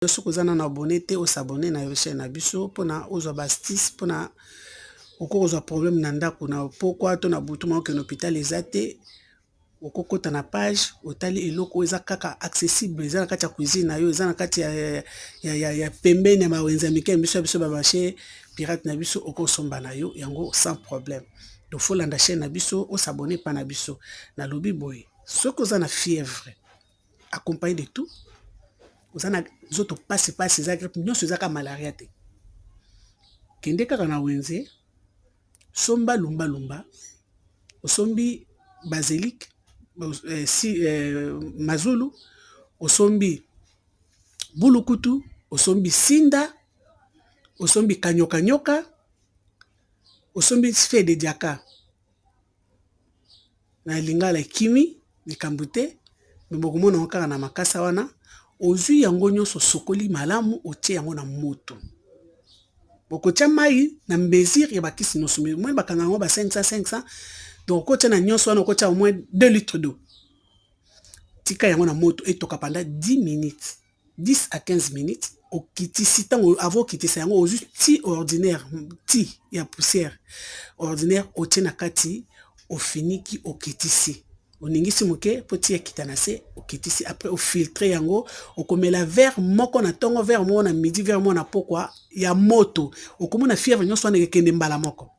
soki oza na abonné te osabone na chaîne na biso mpona ozwa bastis mpona okozwa problème na ndako na pokwa to na butu moko na hôpital eza te okokota na page otali eloko eza kaka accessible eza na kati ya cuisine na yo eza na kati ya pembeni ya mawenza mike biso biso ba marché pirate na biso okosomba na yo yango sans problème. Donc faut landa chaîne na biso osabone pa na biso na lobi boye soki oza na fièvre accompagné de tout oza na zoto pasi eza grippe nyonso eza ka malaria te kende kaka na wenze somba lumba osombi basilic mazulu osombi bulukutu osombi sinda osombi kanyoka osombi feuille de diaka na lingala kimi likambo te bokomona kaka na makasa wana ozwi yango nyonso sokoli malamu otie yango na moto bokotia mai na mbezir ya bakisi nyonso mwe bakanga yango ba 500 donc okotia na nyonso wana okotia au moins 2 litres d'eau tika yango na moto etoka pendant 10 minutes 10 à 15 minutes okitisi tango avant okitisa yango ozwi ti ordinaire ti ya poussière ordinaire otie na kati ofiniki okitisi oningisi moke poti ya kitana se okitisi après au filtrer yango okomela verre moko na tongo verre moko na midi verre moko na pokwa ya moto okomona fièvre nyonso wana ekende mbala moko